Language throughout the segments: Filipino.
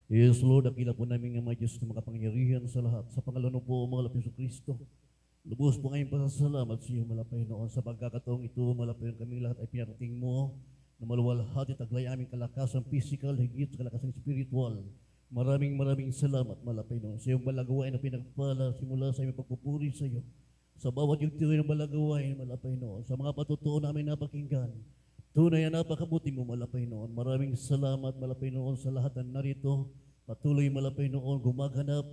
Yes, Lord, dakila po namin nga mga Diyos na makapangyarihan sa lahat. Sa pangalan po, mga lapis Kristo. Lubos po ngayong pasasalamat sa iyo, malapay noon. Sa pagkakataong ito, malapay kaming lahat ay pinarating mo na maluwalhati taglay aming kalakasan physical, higit sa kalakasan spiritual. Maraming salamat, malapay noon. Sa iyong balagawain na pinagpala simula sa iyong pagpupuri sa iyo. Sa bawat yung tiyo ng balagawain, malapay noon. Sa mga patutuo namin napakinggan, tunay na napakabuti mo, malapay noon. Maraming salamat, malapay noon sa lahat ng narito. Patuloy, malapay noon, gumaganap,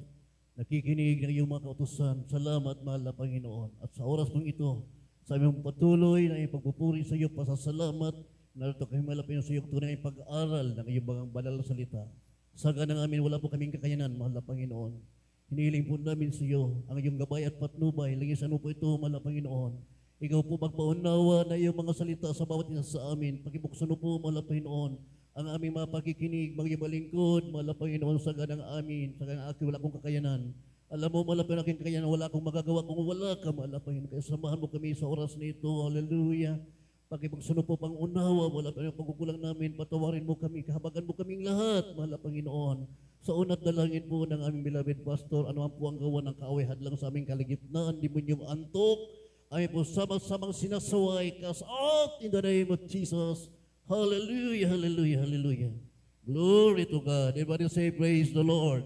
nakikinig ng iyong mga kautusan. Salamat, mahal na Panginoon. At sa oras mong ito, sa aming patuloy na iyong pagpupuri sa iyo, pasasalamat, narito kami malapay sa iyong tunay na pag-aaral ng iyong mga banal na salita. Saga ng amin, wala po kaming kakayanan, mahal na Panginoon. Hinihiling po namin sa iyo ang iyong gabay at patnubay. Lingis ano po ito, mahal na Panginoon. Ikaw po magpaunawa na iyong mga salita sa bawat isa sa amin. Pakibuksan po, mahal na Panginoon, ang aming mga pakikinig, mga balingkod, mahal na Panginoon, sa ganang amin, sa ganang akin, wala akong kakayanan. Alam mo, mahal na aking kakayanan, wala akong magagawa kung wala ka, mahal na Panginoon. Kaya samahan mo kami sa oras na ito, hallelujah. Pakibuksan po pang unawa, wala pa yung pagkukulang namin, patawarin mo kami, kahabagan mo kaming lahat, mahal na Panginoon. Sa unat dalangin po ng aming beloved pastor, ano po ang gawa ng kaaway hadlang sa aming kaligitnaan, demonyong antok, ay po samang-samang sinasaway, cast out in the name of Jesus. Hallelujah, hallelujah, hallelujah. Glory to God. Everybody say, praise the Lord.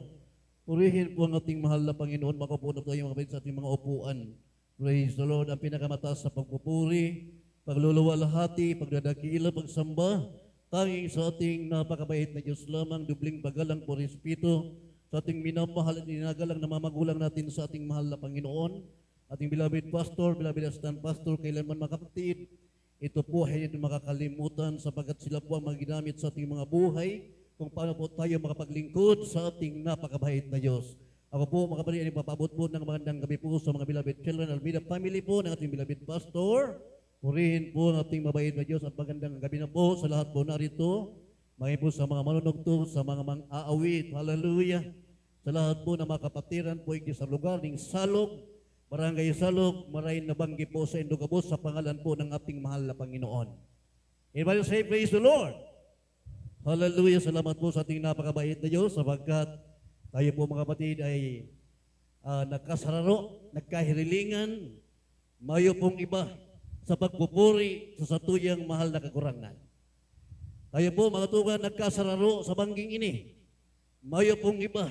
Purihin po ang ating mahal na Panginoon. Makapunod tayo mga kapatid sa ating mga upuan. Praise the Lord. Ang pinakamataas sa pagpupuri, pagluluwalhati, pagdadakila, pagsamba, tanging sa ating napakabait na Diyos lamang, dubling pagalang po respeto, sa ating minamahal at dinagalang na mamagulang natin sa ating mahal na Panginoon, ating beloved pastor, beloved assistant pastor, kailanman mga kapatid, ito po ay hindi makakalimutan sapagkat sila po ang magagamit sa ating mga buhay kung paano po tayo makapaglingkod sa ating napakabait na Diyos. Ako po mga kapatid ay papabot po ng magandang gabi po sa mga beloved children, Almeida family po ng ating beloved pastor. Purihin po ang ating mabait na Diyos at magandang gabi na po sa lahat po narito. Maging po sa mga manunugto, sa mga mang-aawit, hallelujah. Sa lahat po na mga kapatiran po sa lugar ng Salog, Barangay Salog, Marayn na Banggi po sa Indogabos sa pangalan po ng ating mahal na Panginoon. Everybody say, praise the Lord. Hallelujah. Salamat po sa ating napakabait na Diyos sapagkat tayo po mga kapatid ay nagkasararo, nagkahirilingan, mayo pong iba sa pagpupuri sa satuyang mahal na kakurangan. Tayo po mga tugan nagkasararo sa bangging ini, mayo pong iba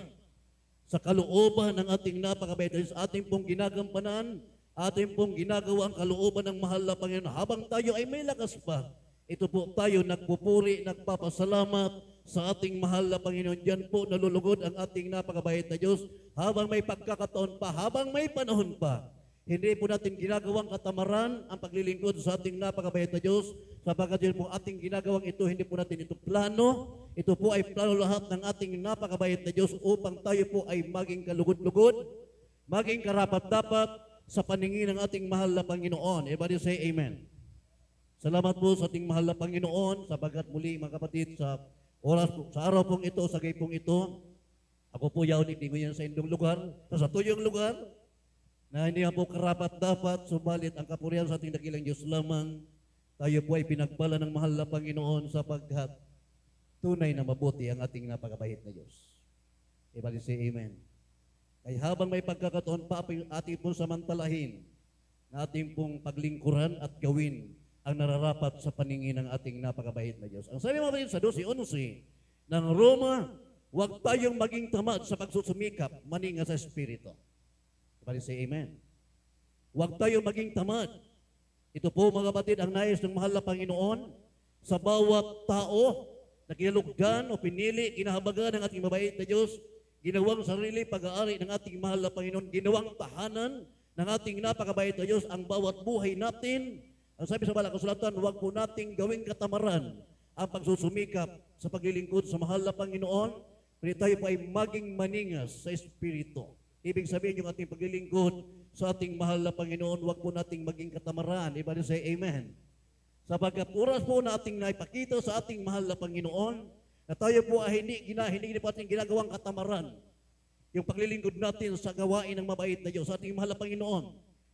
sa kalooban ng ating napakabait sa ating pong ginagampanan, ating pong ginagawa ang kalooban ng mahal na Panginoon. Habang tayo ay may lakas pa, ito po tayo nagpupuri, nagpapasalamat sa ating mahal na Panginoon. Diyan po nalulugod ang ating napakabait na Diyos habang may pagkakataon pa, habang may panahon pa. Hindi po natin ginagawang katamaran ang paglilingkod sa ating napakabait na Diyos sapagkat yun po ating ginagawang ito, hindi po natin ito plano. Ito po ay plano lahat ng ating napakabait na Diyos upang tayo po ay maging kalugod-lugod, maging karapat-dapat sa paningin ng ating mahal na Panginoon. Everybody say amen. Salamat po sa ating mahal na Panginoon sapagkat muli mga kapatid sa oras po, sa araw pong ito, sa gaypong ito, ako po yaon itinguyan sa indong lugar, sa tuyong lugar, na hindi po karapat-dapat, subalit ang kapurihan sa ating dakilang Diyos lamang, tayo po ay pinagpala ng mahal na Panginoon sapagkat tunay na mabuti ang ating napakabait na Diyos. Everybody say amen. Kaya habang may pagkakataon pa, ating pong samantalahin na ating pong paglingkuran at gawin ang nararapat sa paningin ng ating napakabait na Diyos. Ang sabi mo ba sa 12:11 ng Roma, huwag tayong maging tamad sa pagsusumikap, maninga sa Espiritu. Everybody say amen. Huwag tayong maging tamad. Ito po mga kapatid ang nais ng mahal na Panginoon sa bawat tao na kinalugdan o pinili, kinahabagan ng ating mabait na Diyos, ginawang sarili pag-aari ng ating mahal na Panginoon, ginawang tahanan ng ating napakabait na Diyos ang bawat buhay natin. Ang sabi sa Banal na Kasulatan, huwag po nating gawing katamaran ang pagsusumikap sa paglilingkod sa mahal na Panginoon, kundi tayo po ay maging maningas sa Espiritu. Ibig sabihin yung ating paglilingkod sa ating mahal na Panginoon, huwag po nating maging katamaran. Everybody say amen. Sapagkat oras po na ating naipakita sa ating mahal na Panginoon, na tayo po ay hindi po ating ginagawang katamaran. Yung paglilingkod natin sa gawain ng mabait na Diyos, sa ating mahal na Panginoon.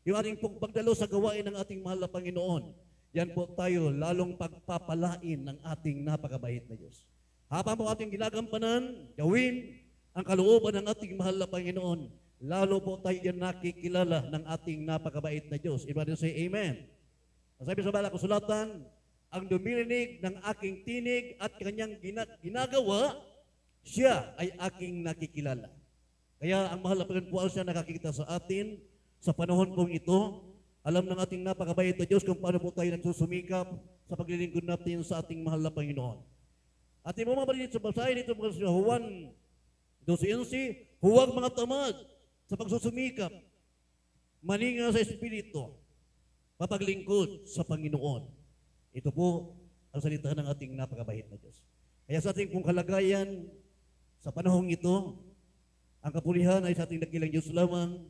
Yung ating pong pagdalo sa gawain ng ating mahal na Panginoon. Yan po tayo lalong pagpapalain ng ating napakabait na Diyos. Habang po ating ginagampanan, gawin ang kalooban ng ating mahal na Panginoon. Lalo po tayo yan nakikilala ng ating napakabait na Diyos. Everybody say Amen. Ang sabi sa Banal na Kasulatan, ang dumirinig ng aking tinig at kanyang ginagawa, siya ay aking nakikilala. Kaya ang mahal na Panginoon po siya nakakita sa atin sa panahon pong ito. Alam ng ating napakabait na Diyos kung paano po tayo nagsusumikap sa paglilingkod natin sa ating mahal na Panginoon. At yung mga balit sa basahin dito mga sa Juan 12:11, huwag mga tamad sa pagsusumikap, maninga sa Espiritu, mapaglingkod sa Panginoon. Ito po ang salita ng ating napakabait na Diyos. Kaya sa ating pong kalagayan, sa panahong ito, ang kapulihan ay sa ating dakilang Diyos lamang.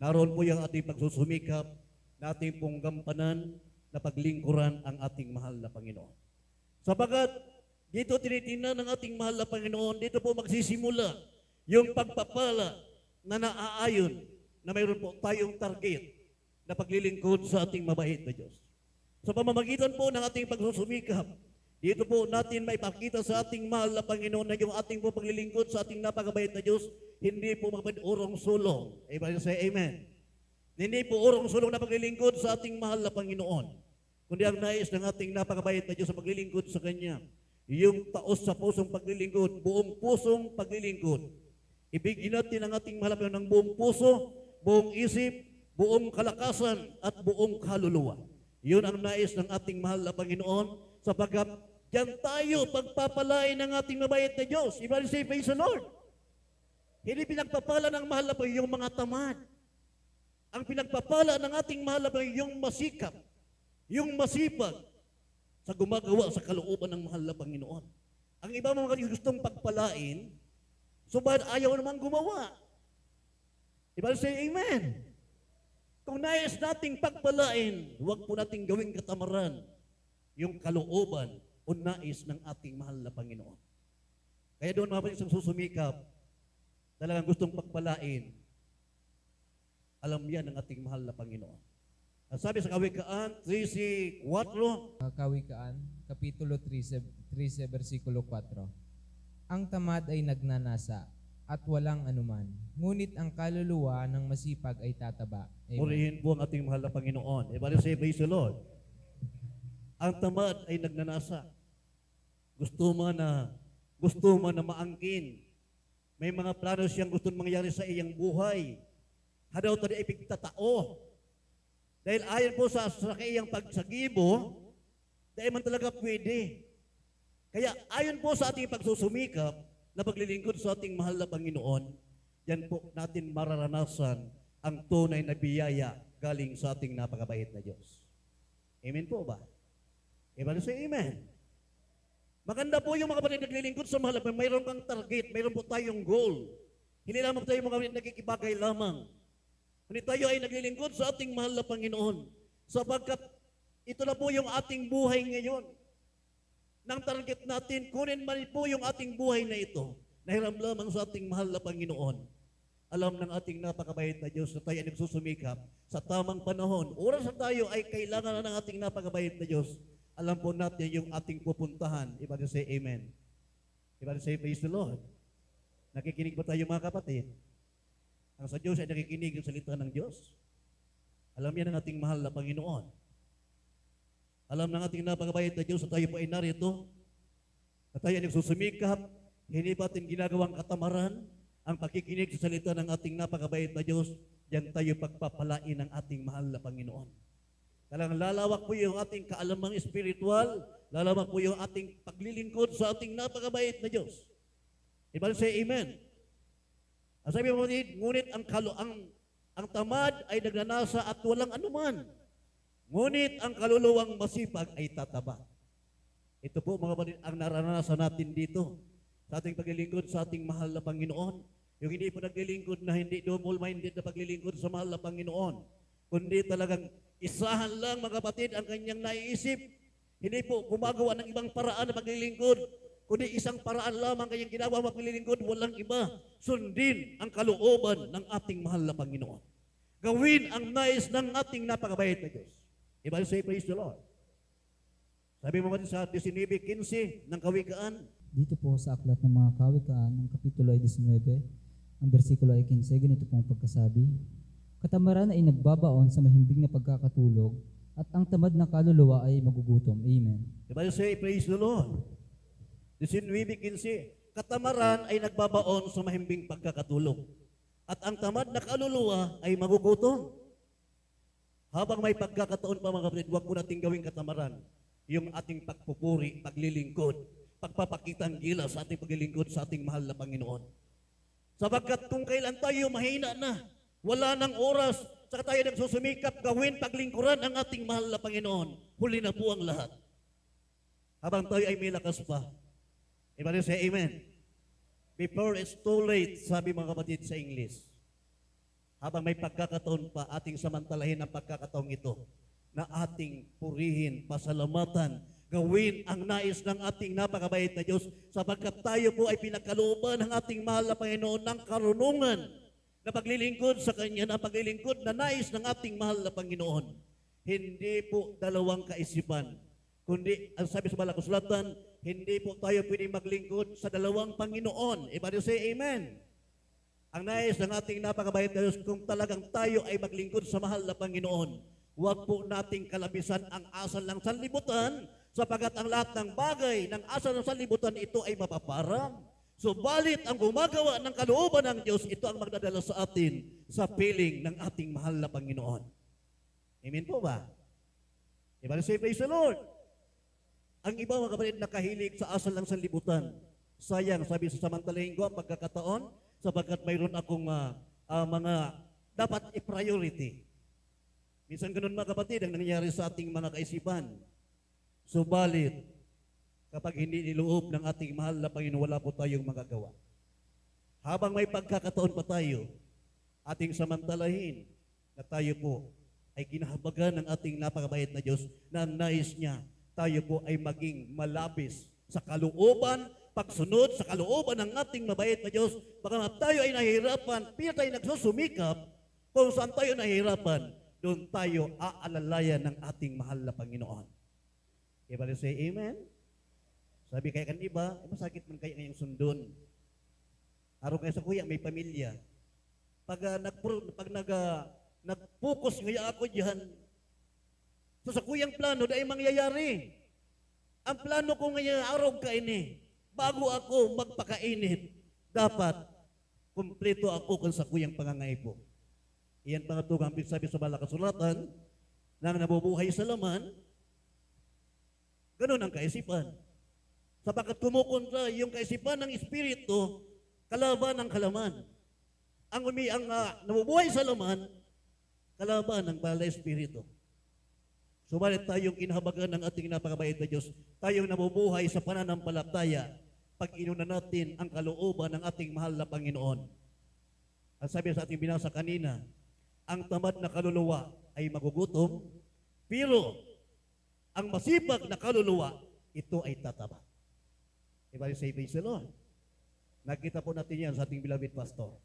Naroon po yung ating pagsusumikap, na ating pong gampanan na paglingkuran ang ating mahal na Panginoon. Sapagat dito tinitingnan ng ating mahal na Panginoon, dito po magsisimula yung pagpapala na naaayon na mayroon po tayong target na paglilingkod sa ating mabait na Diyos. Sa pamamagitan po ng ating pagsusumikap, dito po natin maipakita sa ating mahal na Panginoon na yung ating po paglilingkod sa ating napakabait na Diyos, hindi po urong sulong. Everybody say Amen. Hindi po urong sulong na paglilingkod sa ating mahal na Panginoon, kundi ang nais ng ating napakabait na Diyos sa paglilingkod sa Kanya, yung taos sa pusong paglilingkod, buong pusong paglilingkod. Ibigin natin ang ating mahal na Panginoon ng buong puso, buong isip, buong kalakasan, at buong kaluluwa. Yun ang nais ng ating mahal na Panginoon, sapagkat diyan tayo pagpapalain ng ating mabait na Diyos. Everybody say, praise the Lord. Hindi pinagpapala ng mahal na Panginoon yung mga tamad. Ang pinagpapala ng ating mahal na Panginoon yung masikap, yung masipag sa gumagawa sa kalooban ng mahal na Panginoon. Ang iba mga gustong pagpalain, subalit ayaw naman gumawa. Everybody say Amen. Kung nais nating pagpalain, huwag po nating gawing katamaran yung kalooban o nais ng ating mahal na Panginoon. Kaya doon mga isang susumikap, talagang gustong pagpalain, alam yan ng ating mahal na Panginoon. Ang sabi sa Kawikaan 13:4, Kawikaan, Kapitulo 13, versikulo 4. Ang tamad ay nagnanasa at walang anuman, ngunit ang kaluluwa ng masipag ay tataba. Amen. Purihin po ang ating mahal na Panginoon. Everybody say, praise the Lord. Ang tamad ay nagnanasa. Gusto mo na maangkin. May mga plano siyang gusto mangyari sa iyang buhay. Hadaw tadi ay pigtatao. Dahil ayon po sa iyang pagsagibo, dahil man talaga pwede. Kaya ayon po sa ating pagsusumikap na paglilingkod sa ating mahal na Panginoon, yan po natin mararanasan ang tunay na biyaya galing sa ating napakabait na Diyos. Amen po ba? Everybody say Amen. Maganda po yung mga kapatid naglilingkod sa mahal na Panginoon. Mayroon kang target, mayroon po tayong goal. Hindi lamang tayo mga kapatid nagkikibagay lamang. Kundi tayo ay naglilingkod sa ating mahal na Panginoon. Sapagkat ito na po yung ating buhay ngayon. Nang target natin, kunin man po yung ating buhay na ito. Nahiram lamang sa ating mahal na Panginoon. Alam ng ating napakabait na Diyos na tayo ay nagsusumikap sa tamang panahon. Oras na tayo ay kailangan na ng ating napakabait na Diyos. Alam po natin yung ating pupuntahan. Everybody say Amen. Everybody say praise the Lord. Nakikinig ba tayo mga kapatid? Ang sa Diyos ay nakikinig yung salita ng Diyos. Alam yan ng ating mahal na Panginoon. Alam ng ating napakabait na Diyos na tayo po ay narito, na tayo ay nagsusumikap, hindi pa ating ginagawang katamaran, ang pakikinig sa salita ng ating napakabait na Diyos, diyan tayo pagpapalain ng ating mahal na Panginoon. Talagang lalawak po yung ating kaalamang espiritual, lalawak po yung ating paglilingkod sa ating napakabait na Diyos. Ibig say Amen. Ang sabi mo, ngunit ang tamad ay nagnanasa at walang anuman. Ngunit ang kaluluwang masipag ay tataba. Ito po mga kapatid, ang naranasan natin dito sa ating paglilingkod sa ating mahal na Panginoon. Yung hindi po naglilingkod na hindi double-minded na paglilingkod sa mahal na Panginoon. Kundi talagang isahan lang mga kapatid ang kanyang naiisip. Hindi po gumagawa ng ibang paraan na paglilingkod. Kundi isang paraan lamang kanyang ginawa maglilingkod, walang iba. Sundin ang kalooban ng ating mahal na Panginoon. Gawin ang nais ng ating napakabait na Diyos. Everybody say praise the Lord. Sabi mo sa 19:15 ng Kawikaan, Dito po sa Aklat ng mga Kawikaan, ang Kapitulo ay 19, ang bersikulo ay 15, ganito pong pagkasabi, katamaran ay nagbabaon sa mahimbing na pagkakatulog, at ang tamad na kaluluwa ay magugutom. Amen. Everybody say, praise the Lord. 19:15, katamaran ay nagbabaon sa mahimbing pagkakatulog, at ang tamad na kaluluwa ay magugutom. Habang may pagkakataon pa mga kapatid, huwag po natin gawing katamaran yung ating pagpupuri, paglilingkod, pagpapakitang gila sa ating paglilingkod sa ating mahal na Panginoon. Sapagkat kung kailan tayo mahina na, wala ng oras, saka tayo nagsusumikap gawin paglingkuran ang ating mahal na Panginoon, huli na po ang lahat. Habang tayo ay may lakas pa. Everybody say amen. Before it's too late, sabi mga kapatid sa English. Habang may pagkakataon pa, ating samantalahin ang pagkakataong ito na ating purihin, pasalamatan, gawin ang nais ng ating napakabait na Diyos sapagkat tayo po ay pinagkalooban ng ating mahal na Panginoon ng karunungan na paglilingkod sa Kanya, na paglilingkod na nais ng ating mahal na Panginoon. Hindi po dalawang kaisipan, kundi ang sabi sa Banal na Kasulatan, hindi po tayo pwedeng maglingkod sa dalawang Panginoon. Everybody say amen. Ang nais ng ating napakabait na Diyos, kung talagang tayo ay maglingkod sa mahal na Panginoon, huwag po nating kalabisan ang asal ng sanlibutan, sapagkat ang lahat ng bagay ng asal ng sanlibutan ito ay mapaparang. Subalit ang gumagawa ng kalooban ng Diyos, ito ang magdadala sa atin sa piling ng ating mahal na Panginoon. Amen po ba? Everybody say praise the Lord. Ang iba mga kapatid nakahilig sa asal ng sanlibutan. Sayang, sabi sa samantalahin ko ang pagkakataon, sapagkat mayroon akong mga dapat i-priority. Minsan ganun mga kapatid ang nangyayari sa ating mga kaisipan. Subalit, kapag hindi niloob ng ating mahal na Panginoon, wala po tayong magagawa. Habang may pagkakataon pa tayo, ating samantalahin na tayo po ay kinahabagan ng ating napakabait na Diyos na nais niya tayo po ay maging malapis sa kalooban, pagsunod sa kalooban ng ating mabait na Diyos. Baka tayo ay nahihirapan, pero tayo nagsusumikap, kung saan tayo nahihirapan, doon tayo aalalayan ng ating mahal na Panginoon. Everybody say amen? Sabi kaya kan iba, masakit man kaya ngayong sundon. Araw kayo sa kuya, may pamilya. Pag nag-focus ngayon ako diyan, so sa kuyang plano, dahil mangyayari. Ang plano ko ngayon, araw ka ini, bago ako magpakainit, dapat kumpleto ako kung sa kuyang pangangaipo. Iyan pangatulong ang sabi sa Banal na Kasulatan, nang nabubuhay sa laman, ganun ang kaisipan. Sapagkat kumukontra yung kaisipan ng Espiritu, kalaban ng kalaman. Ang nabubuhay sa laman, kalaban ng Banal na Espiritu. Subalit tayong kinahabagan ng ating napakabait na Diyos, tayong nabubuhay sa pananampalataya, pag inuna natin ang kalooban ng ating mahal na Panginoon. Ang sabi sa ating binasa kanina, ang tamad na kaluluwa ay magugutom, pero ang masipag na kaluluwa, ito ay tataba. Everybody say praise the Lord. Nakita po natin yan sa ating beloved pastor.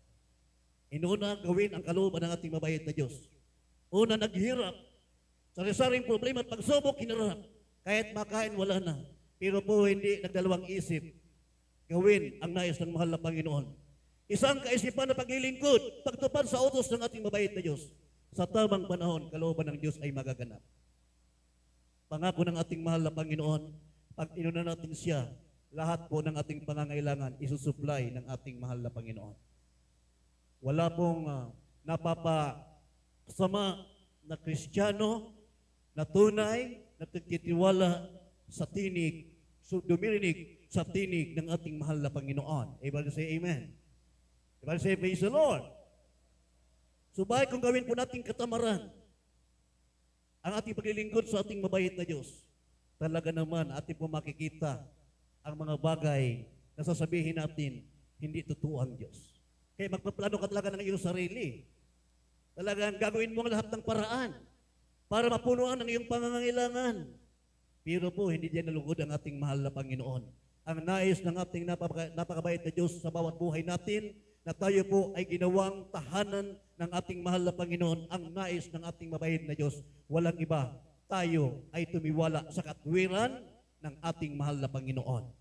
Inuna gawin ang kalooban ng ating mabait na Diyos. Una, naghirap. Sari-saring problema at pagsubok, hinarap. Kahit makain, wala na. Pero po hindi nagdalawang isip. Gawin ang nais ng mahal na Panginoon. Isang kaisipan na paglilingkod, pagtupad sa utos ng ating mabait na Diyos. Sa tamang panahon, kalooban ng Diyos ay magaganap. Pangako ng ating mahal na Panginoon, pag inuna natin siya, lahat po ng ating pangangailangan isusupply ng ating mahal na Panginoon. Wala pong napapasama na Kristiyano na tunay na nagtitiwala sa tinig, dumirinig sa tinig ng ating mahal na Panginoon. Everybody say amen. Everybody say praise the Lord. Subalit kung gawin po natin katamaran ang ating paglilingkod sa ating mabait na Diyos, talaga naman ating po makikita ang mga bagay na sasabihin natin, hindi totoo ang Diyos. Kaya magpaplano ka talaga ng iyong sarili. Talagang gagawin mo ang lahat ng paraan para mapunuan ang iyong pangangailangan. Pero po, hindi diyan nalugod ang ating mahal na Panginoon. Ang nais ng ating napakabait na Diyos sa bawat buhay natin, na tayo po ay ginawang tahanan ng ating mahal na Panginoon. Ang nais ng ating mabait na Diyos, walang iba. Tayo ay tumiwala sa katwiran ng ating mahal na Panginoon.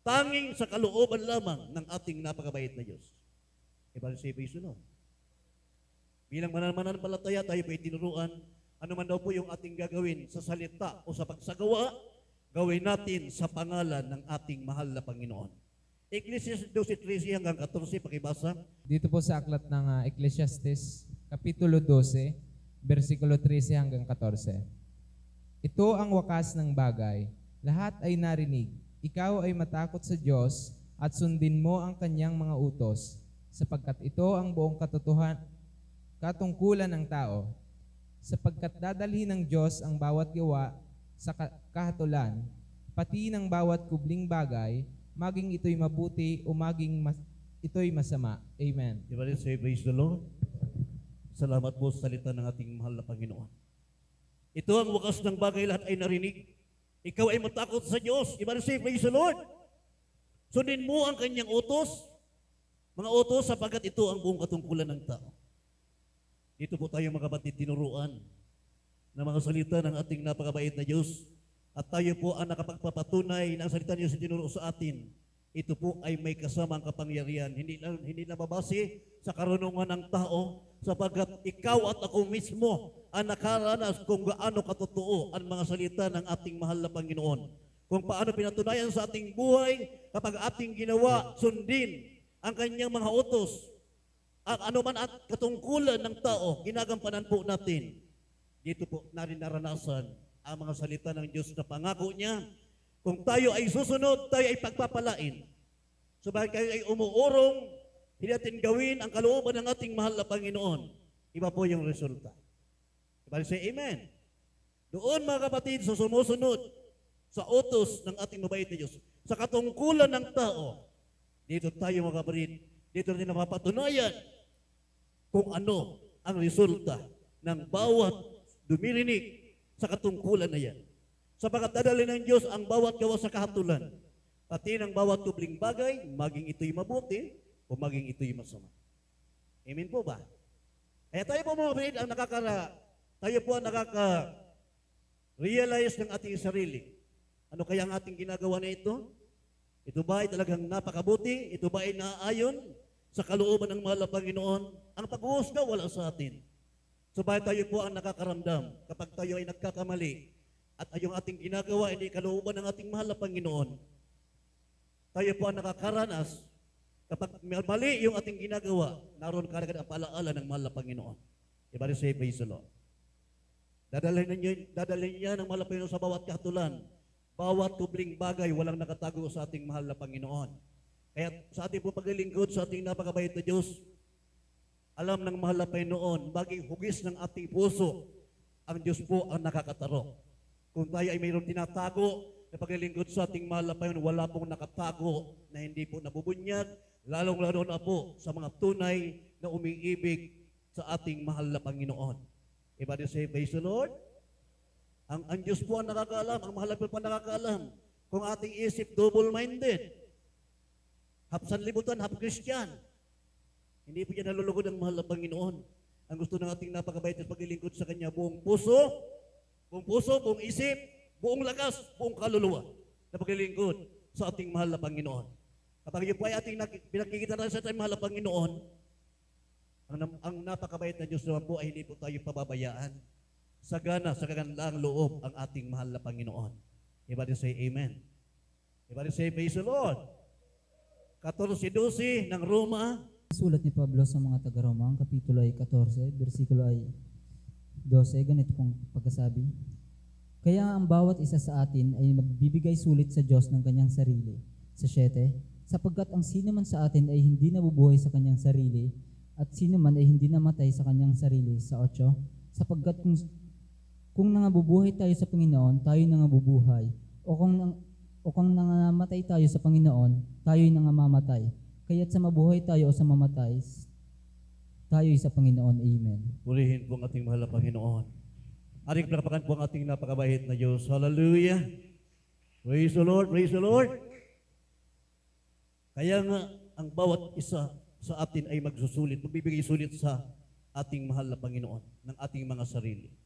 tanging sa kalooban lamang ng ating napakabait na Diyos. Ibalik sa iba Lord. Bilang mananampalataya, tayo po itinuruan, ano man daw po yung ating gagawin sa salita o sa pagsagawa, gawin natin sa pangalan ng ating mahal na Panginoon. Ecclesiastes 12:13 hanggang 14, pakibasa. Dito po sa aklat ng Ecclesiastes, Kapitulo 12, versikulo 13 hanggang 14. Ito ang wakas ng bagay. Lahat ay narinig. Ikaw ay matakot sa Diyos at sundin mo ang kanyang mga utos, sapagkat ito ang buong katungkulan ng tao. Sapagkat dadalhin ng Diyos ang bawat gawa sa kahatulan, pati ng bawat kubling bagay, maging ito'y mabuti o maging ito'y masama. Amen. Ibalik sa praise the Lord. Salamat po sa salita ng ating mahal na Panginoon. Ito ang wakas ng bagay, lahat ay narinig. Ikaw ay matakot sa Diyos. Ibalik sa praise the Lord. Sundin mo ang kanyang utos, mga utos, sapagkat ito ang buong katungkulan ng tao. Dito po tayo mga kapatid tinuruan ng mga salita ng ating napakabait na Diyos, at tayo po ang nakapagpapatunay ng salita niyo sa tinuro sa atin. Ito po ay may kasamang kapangyarihan, hindi nababase sa karunungan ng tao, sapagkat ikaw at ako mismo ang nakaranas kung gaano katotoo ang mga salita ng ating mahal na Panginoon. Kung paano pinatunayan sa ating buhay kapag ating ginawa, sundin ang kanyang mga utos. At ano man at katungkulan ng tao, ginagampanan po natin. Dito po natin naranasan ang mga salita ng Diyos na pangako niya. Kung tayo ay susunod, tayo ay pagpapalain. Subalit kayo ay umuurong, hindi natin gawin ang kalooban ng ating mahal na Panginoon. Iba po yung resulta. Ibalik say amen. Doon mga kapatid, sa sumusunod sa utos ng ating mabait na Diyos, sa katungkulan ng tao, dito tayo mga kapatid, dito natin napapatunayan kung ano ang resulta ng bawat dumirinig sa katungkulan na yan. Sapagat dadalhin ng Diyos ang bawat gawa sa kahatulan, pati ng bawat tubling bagay, maging ito'y mabuti o maging ito'y masama. Amen po ba? Kaya tayo po mga kapatid, tayo po ang nakaka-realize ng ating sarili. Ano kaya ang ating ginagawa na ito? Ito ba ay talagang napakabuti? Ito ba ay naaayon sa kalooban ng mahal na Panginoon? Ang pag-uusga wala sa atin. Subalit tayo po ang nakakaramdam kapag tayo ay nagkakamali at yung ating ginagawa hindi kalooban ng ating mahal na Panginoon. Tayo po ang nakakaranas kapag mali yung ating ginagawa, naroon karagad ang paalaala ng mahal na Panginoon. Ibalik sa praise the Lord. Dadalhin niya ng mahal na Panginoon sa bawat kahatulan, bawat tubling bagay, walang nakatago sa ating mahal na Panginoon. Kaya sa ating po paglilingkod, sa ating napakabait na Diyos, alam ng mahal na Panginoon, baging hugis ng ating puso, ang Diyos po ang nakakataro. Kung tayo ay mayroong tinatago na paglilingkod sa ating mahal na Panginoon, wala pong nakatago na hindi po nabubunyag, lalong-lalo na po sa mga tunay na umiibig sa ating mahal na Panginoon. Everybody say, praise the Lord. Ang Diyos po ang nakakaalam, ang mahal na Panginoon po ang nakakaalam. Kung ating isip double-minded, half sanlibutan, half Christian, hindi po yan nalulugod ang mahal na Panginoon. Ang gusto ng ating napakabait at paglilingkod sa Kanya, buong puso, buong isip, buong lakas, buong kaluluwa na paglilingkod sa ating mahal na Panginoon. Kapag yun po ay ating pinakikita na sa ating mahal na Panginoon, ang napakabait na Diyos naman po ay hindi po tayo pababayaan. Sagana sa kagandang loob ang ating mahal na Panginoon. Everybody say amen. Everybody say praise the Lord. 14:12 ng Roma. Sulat ni Pablo sa mga taga-Roma, ang kapitulo ay 14, versikulo ay 12, ganito pong pagkasabi. Kaya ang bawat isa sa atin ay magbibigay sulit sa Diyos ng kanyang sarili. Sa 7, sapagkat ang sino man sa atin ay hindi nabubuhay sa kanyang sarili, at sino man ay hindi namatay sa kanyang sarili. Sa 8, sapagkat kung nangabubuhay tayo sa Panginoon, tayo nangabubuhay. O kung nangamatay tayo sa Panginoon, tayo'y nangamamatay. Kaya't sa mabuhay tayo o sa mamatay, tayo'y sa Panginoon. Amen. Purihin po ang ating mahal na Panginoon. Ating palapakan po ang ating napakabait na Diyos. Hallelujah. Praise the Lord, praise the Lord. Kaya nga, ang bawat isa sa atin ay magsusulit, magbibigay sulit sa ating mahal na Panginoon, ng ating mga sarili.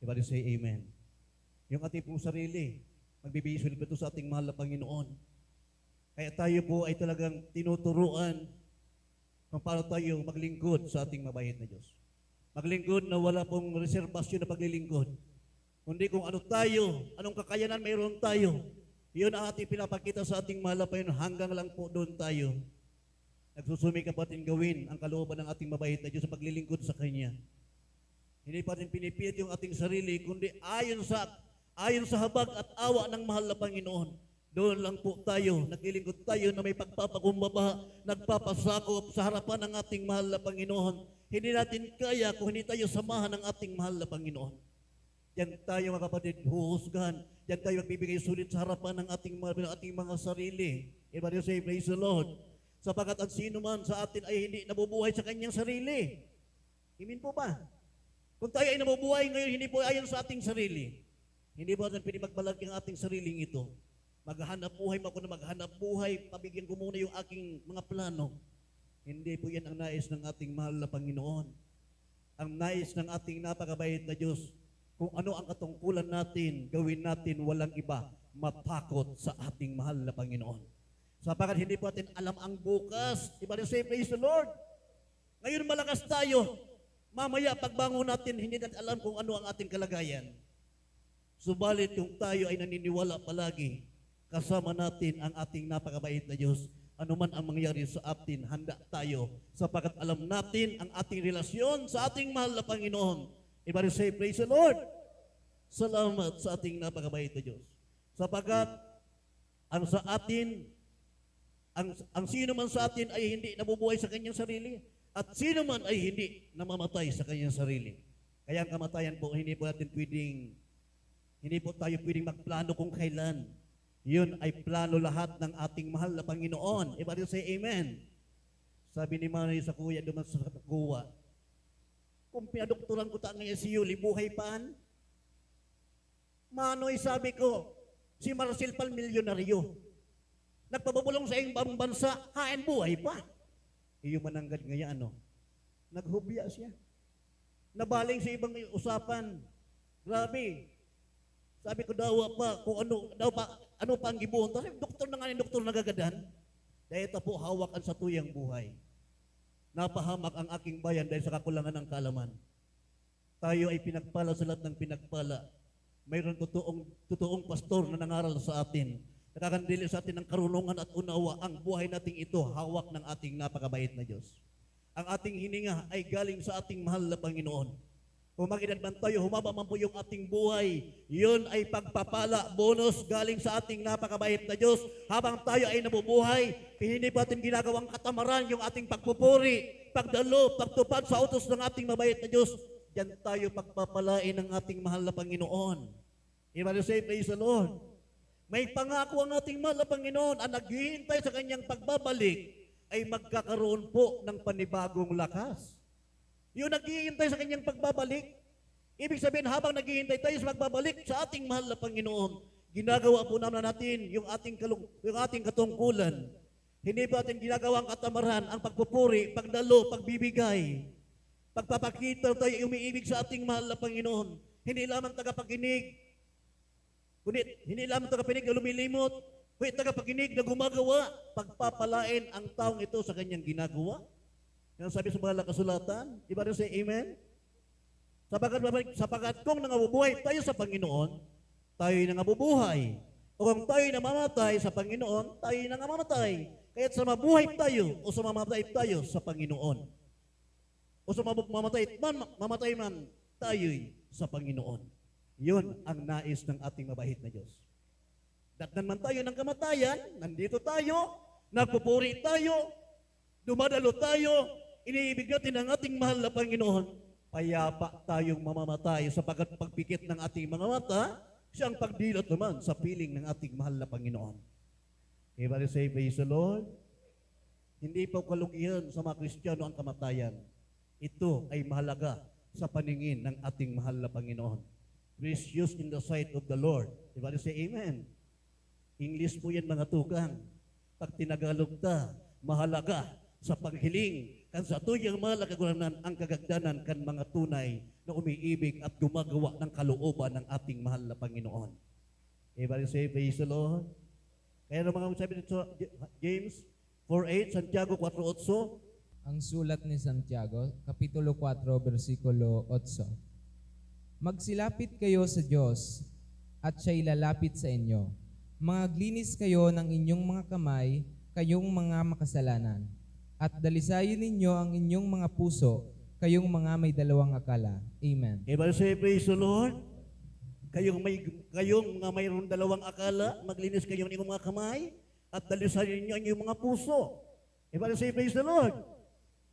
Everybody say amen. Yung ating pong sarili, magbibigay sulit ito sa ating mahal na Panginoon. Kaya tayo po ay talagang tinuturuan kung paano tayo maglingkod sa ating mabait na Diyos. Maglingkod na wala pong reserbasyon na paglilingkod. Kundi kung ano tayo, anong kakayanan mayroon tayo, yun ang ating pinapakita sa ating mahal na Panginoon. Hanggang lang po doon tayo. Nagsusumikap natin gawin ang kalooban ng ating mabait na Diyos sa paglilingkod sa Kanya. Hindi pa rin pinipilit yung ating sarili, kundi ayon sa habag at awa ng mahal na Panginoon. Doon lang po tayo, naglilingkod tayo na may pagpapakumbaba, nagpapasakop sa harapan ng ating mahal na Panginoon. Hindi natin kaya kung hindi tayo samahan ng ating mahal na Panginoon. Diyan tayo mga kapatid, huhusgahan. Diyan tayo magbibigay sulit sa harapan ng ating mga sarili. Everybody say, praise the Lord. Sapagkat ang sino man sa atin ay hindi nabubuhay sa kanyang sarili. Amen po ba? Kung tayo ay nabubuhay ngayon, hindi po ayon sa ating sarili. Hindi po natin pinipagbalag ang ating sariling ito. Maghanap buhay mo ako na maghanap buhay, pabigyan ko muna yung aking mga plano. Hindi po yan ang nais ng ating mahal na Panginoon. Ang nais ng ating napakabait na Diyos, kung ano ang katungkulan natin, gawin natin walang iba, matakot sa ating mahal na Panginoon. Sapagkat hindi po natin alam ang bukas. Iba rin say, praise the Lord. Ngayon malakas tayo. Mamaya pagbangon natin, hindi natin alam kung ano ang ating kalagayan. Subalit kung tayo ay naniniwala palagi, kasama natin ang ating napakabait na Diyos. Ano man ang mangyari sa atin, handa tayo sapagkat alam natin ang ating relasyon sa ating mahal na Panginoon. Everybody say, praise the Lord. Salamat sa ating napakabait na Diyos. Sapagkat ang sa atin, ang sino man sa atin ay hindi nabubuhay sa kanyang sarili at sino man ay hindi namamatay sa kanyang sarili. Kaya ang kamatayan po, hindi po tayo pwedeng magplano kung kailan. Yun ay plano lahat ng ating mahal na Panginoon. Everybody say amen. Sabi ni Manay sa kuya duman sa kuwa, kung pinadoktoran ko ta ngayon si Yuli, buhay paan? Manoy, sabi ko, si Marcel Pal milyonaryo. Nagpababulong sa ibang bansa, hain buhay pa. Iyo mananggad ngayon, naghubya siya. Nabaling sa ibang usapan. Grabe. Sabi ko daw pa, kung ano pa ang gibuhon. Kasi doktor na nga ni doktor nagagadan. Dahil ito po hawakan sa tuyang buhay. Napahamak ang aking bayan dahil sa kakulangan ng kaalaman. Tayo ay pinagpala sa lahat ng pinagpala. Mayroon totoong pastor na nangaral sa atin. Nakakandili sa atin ng karunungan at unawa. Ang buhay nating ito, hawak ng ating napakabait na Diyos. Ang ating hininga ay galing sa ating mahal na Panginoon. Kung makinadman tayo, humaba man po yung ating buhay. Yun ay pagpapala, bonus galing sa ating napakabait na Diyos. Habang tayo ay nabubuhay, hindi pa ating ginagawang katamaran yung ating pagpupuri, pagdalo, pagtupad sa utos ng ating mabait na Diyos. Diyan tayo pagpapalain ng ating mahal na Panginoon. Everybody say, praise the Lord. May pangako ang ating mahal na Panginoon ang naghihintay sa kanyang pagbabalik ay magkakaroon po ng panibagong lakas. Yung naghihintay sa kanyang pagbabalik, ibig sabihin habang naghihintay tayo sa pagbabalik sa ating mahal na Panginoon, ginagawa po natin yung ating katungkulan. Hindi pa ating ginagawang katamaran ang pagpupuri, pagdalo, pagbibigay. Pagpapakita tayo umiibig sa ating mahal na Panginoon. Hindi lamang tagapakinig, kundi hindi lamang tagapakinig na lumilimot, kundi tagapakinig na gumagawa, pagpapalain ang taong ito sa kanyang ginagawa. Yan sabi sa mga kasulatan, iba rin say amen? Sapagat kung nangabubuhay tayo sa Panginoon, tayo nangabubuhay. O kung tayo namamatay sa Panginoon, tayo nangamatay. Kaya't sa mabuhay tayo o sa mamatay tayo sa Panginoon. O sa mamatay man tayo'y sa Panginoon. Yun ang nais ng ating mabait na Diyos. Datnan man tayo ng kamatayan, nandito tayo, nagpupuri tayo, dumadalo tayo, iniibig natin ang ating mahal na Panginoon, payapa tayong mamamatay sapagkat pagpikit ng ating mga mata, siyang pagdilat naman sa piling ng ating mahal na Panginoon. Everybody say, praise the Lord. Hindi pa kalugihan sa mga Kristiyano ang kamatayan. Ito ay mahalaga sa paningin ng ating mahal na Panginoon. Precious in the sight of the Lord. Everybody say, amen. English po yan mga tukang. Pag tinagalog ta, mahalaga sa paghiling kan sa tuyang malakagulanan ang kagagdanan kan mga tunay na umiibig at gumagawa ng kalooban ng ating mahal na Panginoon. Everybody say, praise the Lord. Kaya ng mga sabi dito, James 4:8, Santiago 4:8, Ang sulat ni Santiago, Kapitulo 4, versikulo 8. Magsilapit kayo sa Diyos at siya'y lalapit sa inyo. Maglinis kayo ng inyong mga kamay, kayong mga makasalanan. At dalisayin ninyo ang inyong mga puso, kayong mga may dalawang akala. Amen. Everybody say, praise the Lord. Kayong mga mayroon dalawang akala, maglinis kayo ng inyong mga kamay, at dalisayin ninyo ang inyong mga puso. Everybody say, praise the Lord.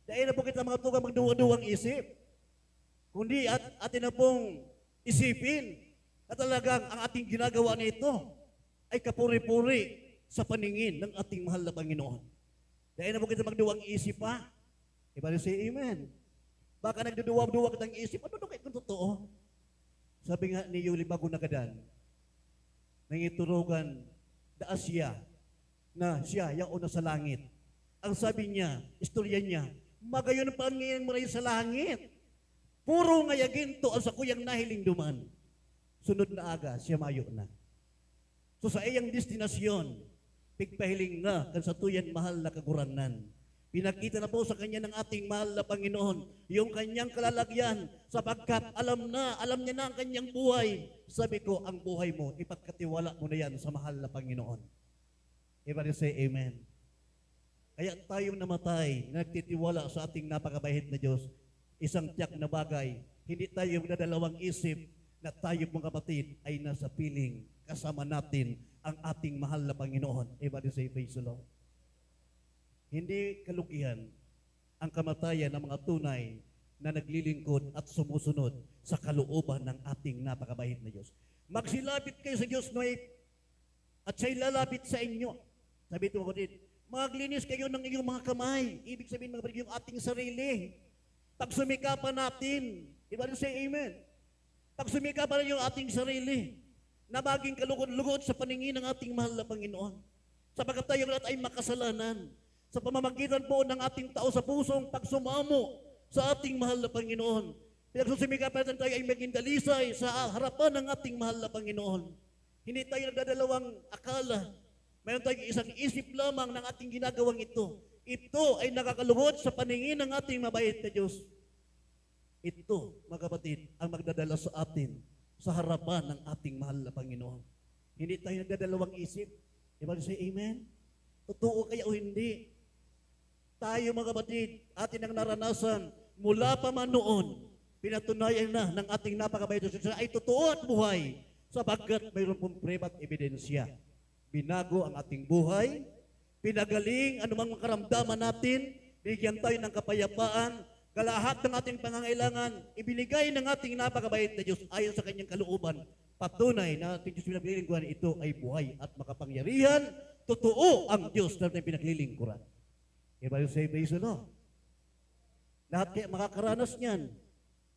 Dahil na po kita mga tugang magduwa-duwang isip. Kundi atin na pong isipin na talagang ang ating ginagawa nito ay kapuri-puri sa paningin ng ating mahal na Panginoon. Dahil na po kita magduwang isip pa. Everybody say amen. Baka nagduduwa-duwa kitang isip, ano kayo kung totoo? Sabi nga ni Yuli Bago Nagadan, nangiturugan da Asya na siya yung una sa langit. Ang sabi niya, istorya niya, magayon pa ngayong maray sa langit. Puro ngayagin to ang sa kuyang nahiling duman. Sunod na aga, siya mayo na. So sa iyang destinasyon, pigpahiling nga kan sa tuyan mahal na kaguranan. Pinakita na po sa kanya ng ating mahal na Panginoon yung kanyang kalalagyan sapagkat alam niya na ang kanyang buhay. Sabi ko, ang buhay mo, ipagkatiwala mo na yan sa mahal na Panginoon. Everybody say amen. Kaya tayong namatay, nagtitiwala sa ating napakabait na Diyos, isang tiyak na bagay, hindi tayo magdadalawang isip na tayo mga kapatid ay nasa piling kasama natin ang ating mahal na Panginoon. Everybody say praise the Lord. Hindi kalugihan ang kamatayan ng mga tunay na naglilingkod at sumusunod sa kalooban ng ating napakabait na Diyos. Magsilapit kayo sa Diyos at siya'y lalapit sa inyo. Sabi ito ko din, maglinis kayo ng iyong mga kamay. Ibig sabihin mga kapatid, yung ating sarili. Pag sumikapan natin, iba rin say amen. Pag sumikapan yung ating sarili, na maging kalugod-lugod sa paningin ng ating mahal na Panginoon. Sapagkat tayo lahat ay makasalanan. Sa pamamagitan po ng ating tao sa pusong pagsumamo sa ating mahal na Panginoon. Pinagsusumikapan natin tayo ay maging dalisay sa harapan ng ating mahal na Panginoon. Hindi tayo nagdadalawang akala. Mayroon tayong isang isip lamang ng ating ginagawang ito. Ito ay nakakalugod sa paningin ng ating mabait na Diyos. Ito, mga kapatid, ang magdadala sa atin sa harapan ng ating mahal na Panginoon. Hindi tayo nagdadalawang isip. Diba say amen? Totoo kaya o hindi? Tayo mga kapatid, atin ang naranasan mula pa man noon, pinatunayan na ng ating napakabait na Diyos ay totoo at buhay sapagkat mayroon pong preba at ebidensya. Binago ang ating buhay, pinagaling anumang karamdaman natin, bigyan tayo ng kapayapaan, kalahat ng ating pangangailangan, ibinigay ng ating napakabait na Diyos ayon sa kanyang kalooban. Patunay na ating Diyos pinaglilingkuran, ito ay buhay at makapangyarihan. Totoo ang Diyos na pinaglilingkuran. Everybody say, praise the Lord. Lahat kaya makakaranas niyan.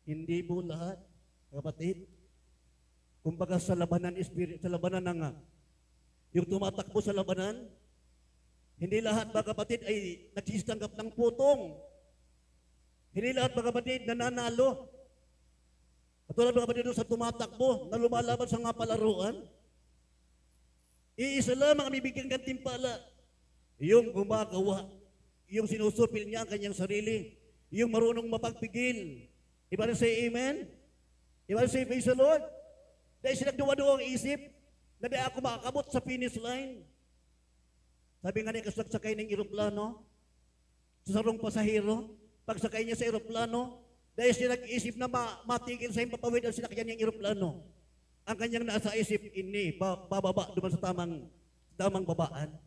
Hindi mo lahat, kapatid. Kumbaga sa labanan, sa labanan ng yung tumatakbo sa labanan, hindi lahat mga kapatid ay nagsistanggap ng putong. Hindi lahat mga kapatid nananalo. Katulad mga kapatid sa tumatakbo na lumalaban sa nga palaruan, iisa lamang ang bibigyan gantimpala. Yung gumagawa, yung sinusupil niya ang kanyang sarili, yung marunong mapagpigil. Iba rin say amen? Iba rin say praise the Lord? Dahil sila duwa-duwa ang isip, na di ako makakabot sa finish line. Sabi nga niya, kasagsakay ng eroplano, sa sarong pasahero, pagsakay niya sa eroplano, dahil siya nag-isip na matigil sa yung papawid ang sinakyan niyang eroplano. Ang kanyang nasa isip, ini, bababa duman sa tamang babaan.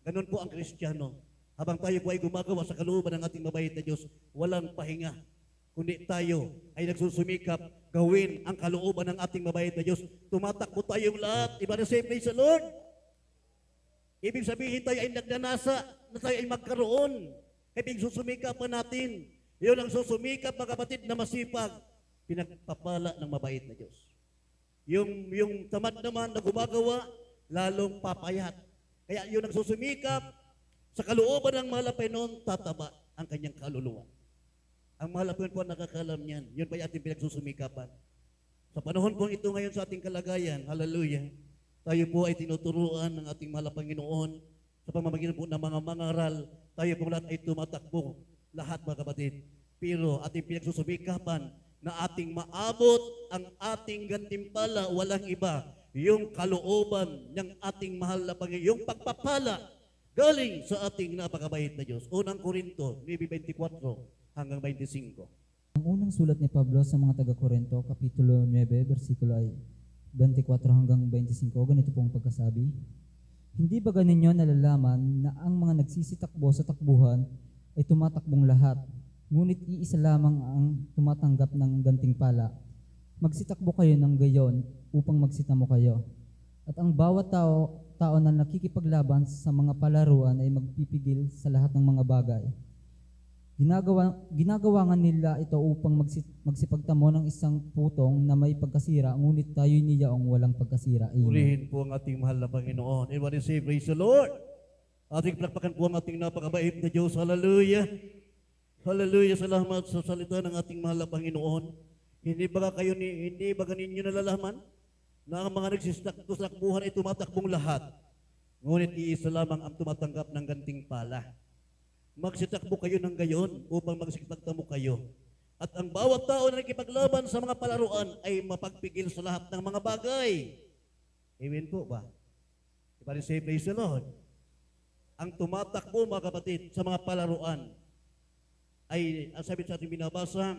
Ganun po ang Kristiyano. Habang tayo po ay gumagawa sa kalooban ng ating mabait na Diyos, walang pahinga. Kundi tayo ay nagsusumikap gawin ang kalooban ng ating mabait na Diyos. Tumatakbo tayong lahat. Iba na say, praise the Lord. Ibig sabihin tayo ay nagnanasa na tayo ay magkaroon. Ibig susumikapan natin. Yun ang susumikap mga kapatid na masipag. Pinagpapala ng mabait na Diyos. Yung tamad naman na gumagawa, lalong papayat. Kaya yun ang susumikap sa kalooban ng mahal na Panginoon, tataba ang kanyang kaluluwa. Ang mahal na Panginoon po nakakalam niyan. Yun pa yung ating pinagsusumikapan. Sa panahon po ito ngayon sa ating kalagayan, hallelujah, Tayo po ay tinuturuan ng ating mahal na Panginoon sa pamamagitan po ng mga mangaral. Tayo po lahat ay tumatakbo, lahat mga kapatid. Pero ating pinagsusubikapan na ating maabot ang ating gantimpala, walang iba, yung kalooban ng ating mahal na Panginoon, yung pagpapala galing sa ating napakabait na Diyos. Unang Korinto, 9:24 hanggang 25. Ang unang sulat ni Pablo sa mga taga-Korinto, Kapitulo 9, versikulo ay 24 hanggang 25, ganito pong pagkasabi. Hindi ba ganinyo nalalaman na ang mga nagsisitakbo sa takbuhan ay tumatakbong lahat, ngunit iisa lamang ang tumatanggap ng gantimpala? Magsitakbo kayo ng gayon upang magsitamo kayo. At ang bawat tao na nakikipaglaban sa mga palaruan ay magpipigil sa lahat ng mga bagay. Ginagawa nga nila ito upang magsipagtamo ng isang putong na may pagkasira, ngunit tayo'y niyaong walang pagkasira. Amen. Purihin po ang ating mahal na Panginoon. Everybody say, praise the Lord. Ating palakpakan po ang ating napakabait na Diyos. Hallelujah. Hallelujah. Salamat sa salita ng ating mahal na Panginoon. Hindi ba ninyo nalalaman na ang mga nagsistakbuhan ay tumatakbong lahat, ngunit iisa lamang ang tumatanggap ng gantimpala. Magsitakbo kayo ng gayon upang magsipagtamo kayo. At ang bawat tao na nakipaglaban sa mga palaruan ay mapagpigil sa lahat ng mga bagay. Amen po ba? Everybody say, praise the Lord. Ang tumatakbo, mga kapatid, sa mga palaruan ay, ang sabi sa ating binabasa,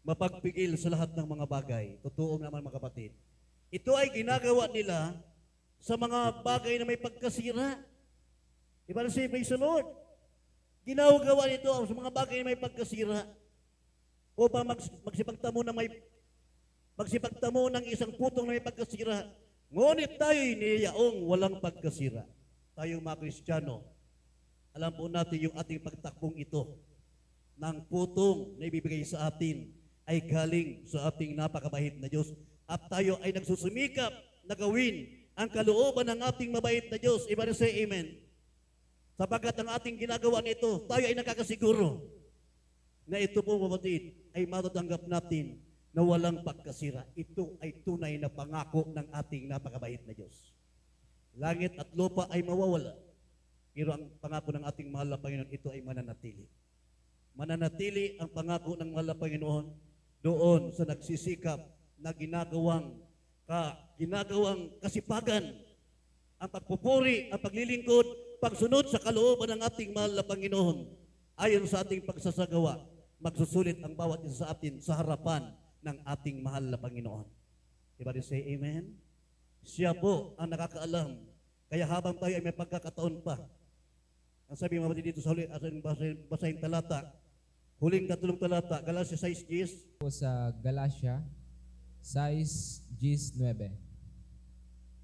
mapagpigil sa lahat ng mga bagay. Totoo naman, mga kapatid. Ito ay ginagawa nila sa mga bagay na may pagkasira. Everybody say, praise the Lord. Ginagawa nito sa mga bagay na may pagkasira upang magsipagtamo ng isang putong na may pagkasira. Ngunit tayo'y niyaong walang pagkasira. Tayong mga Kristiyano, alam po natin yung ating pagtakbong ito ng putong na ibibigay sa atin ay galing sa ating napakabait na Diyos. At tayo ay nagsusumikap na gawin ang kalooban ng ating mabait na Diyos. Everybody say amen. Sapagkat ang ating ginagawa nito, tayo ay nakakasiguro na ito po, kapatid, ay matatanggap natin na walang pagkasira. Ito ay tunay na pangako ng ating napakabait na Diyos. Langit at lupa ay mawawala, pero ang pangako ng ating mahal na Panginoon, ito ay mananatili. Mananatili ang pangako ng mahal na Panginoon doon sa nagsisikap na ginagawang kasipagan, ang pagpupuri, ang paglilingkod, pagsunod sa kalooban ng ating mahal na Panginoon. Ayon sa ating pagsasagawa, magsusulit ang bawat isa sa atin sa harapan ng ating mahal na Panginoon. Everybody say amen? Siya po ang nakakaalam. Kaya habang tayo ay may pagkakataon pa, ang sabi mga batid dito sa basahin talata, huling tatlong talata, Galatia 6:10. Po sa Galatia 6:9.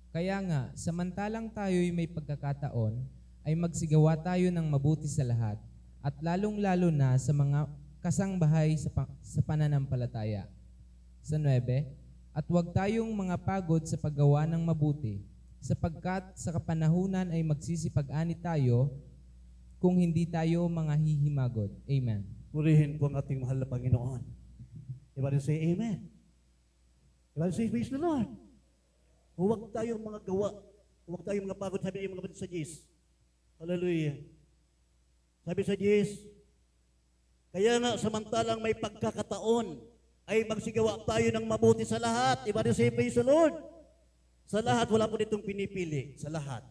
Kaya nga, samantalang tayo'y may pagkakataon, ay magsigawa tayo ng mabuti sa lahat, at lalong-lalo na sa mga kasangbahay sa pananampalataya. Sa 9, at huwag tayong mga pagod sa paggawa ng mabuti, sapagkat sa kapanahunan ay magsisipag-ani tayo kung hindi tayo mga hihimagod. Amen. Purihin po ang ating mahal na Panginoon. Everybody say amen. Everybody say praise the Lord. Huwag tayong mga gawa, huwag tayong mga pagod, sabi ng mga batid sa Diyos. Hallelujah. Sabi sa Diyos, kaya nga samantalang may pagkakataon, ay magsigawa tayo ng mabuti sa lahat. Everybody say praise the Lord. Sa lahat, wala po ditong pinipili. Sa lahat.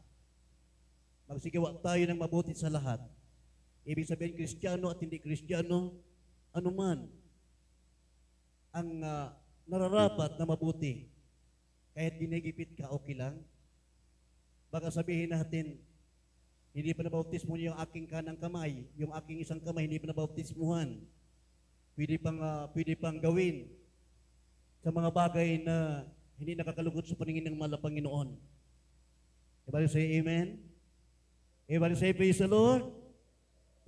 Magsigawa tayo ng mabuti sa lahat. Ibig sabihin, Kristiyano at hindi Kristiyano, anuman ang nararapat na mabuti. Kahit dinigipit ka, okay lang. Baka sabihin natin, hindi pa nabautismo yung aking kanang kamay, yung aking isang kamay, hindi pa nabautismuhan. Pwede pang gawin sa mga bagay na hindi nakakalugod sa paningin ng mahal na Panginoon. Everybody say amen? Everybody say praise the Lord?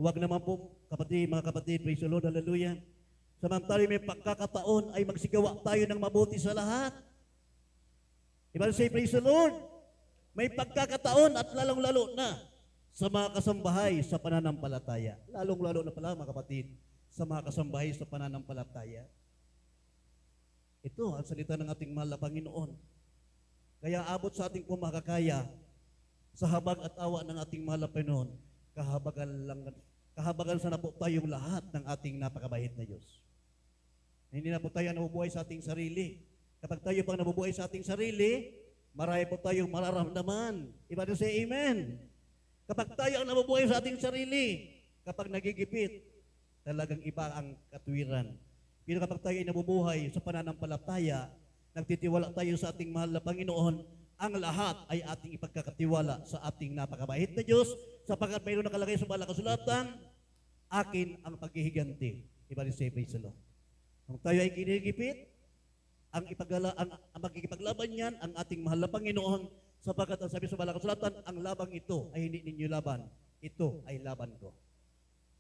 Huwag naman po, mga kapatid, praise the Lord, hallelujah. Samantala may pagkakataon ay magsigawa tayo ng mabuti sa lahat. Everybody say praise the Lord? May pagkakataon at lalong-lalo na sa mga kasambahay sa pananampalataya. Lalong-lalo na pala, mga kapatid, sa mga kasambahay sa pananampalataya. Ito ang salita ng ating mahal na Panginoon. Kaya abot sa ating pumakakaya sa habag at awa ng ating mahal na Panginoon, kahabagan sana po tayong lahat ng ating napakabait na Diyos. Hindi na po tayo nabubuhay sa ating sarili. Kapag tayo pang nabubuhay sa ating sarili, marami po tayong mararamdaman. Iba na say amen. Kapag tayo ang nabubuhay sa ating sarili, kapag nagigipit, talagang iba ang katwiran. Pero kapag tayo ay nabubuhay sa pananampalataya, nagtitiwala tayo sa ating mahal na Panginoon, ang lahat ay ating ipagkakatiwala sa ating napakabait na Diyos, sapagkat mayroon nakalagay sa banal na kasulatan, akin ang paghihiganti. Iba rin say praise the Lord. Kung tayo ay kinigipit, ang magkikipaglaban yan, ang ating mahal na Panginoon, sapagkat ang sabi sa banal na kasulatan, ang labang ito ay hindi ninyo laban, ito ay laban ko.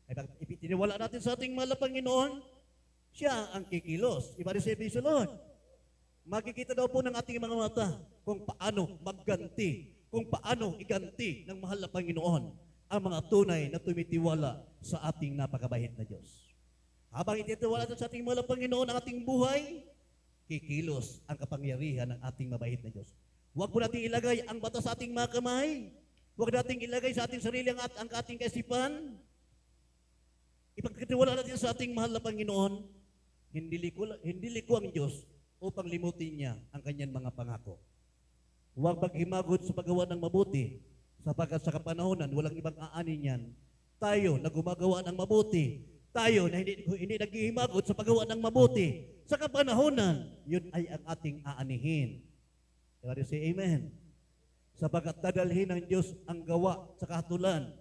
Ay ipitiniwala natin sa ating mahal na Panginoon, siya ang kikilos. Iba rin say praise the Lord. Makikita daw po ng ating mga mata kung paano magganti, kung paano iganti ng mahal na Panginoon ang mga tunay na tumitiwala sa ating napakabait na Diyos. Habang ititiwala sa ating mahal na Panginoon ang ating buhay, kikilos ang kapangyarihan ng ating mabait na Diyos. Huwag po natin ilagay ang bata sa ating mga kamay. Huwag natin ilagay sa ating sarili ang ating kaisipan. Ipagkatiwala natin sa ating mahal na Panginoon, hindi liko ang Diyos upang limutin niya ang kanyang mga pangako. Huwag maghimagod sa paggawa ng mabuti, sapagkat sa kapanahonan, walang ibang aanin yan. Tayo na gumagawa ng mabuti, tayo na hindi naghihimagod sa paggawa ng mabuti, sa kapanahonan, yun ay ang ating aanihin. Kaya say amen. Sapagkat dadalhin ng Diyos ang gawa sa kahatulan,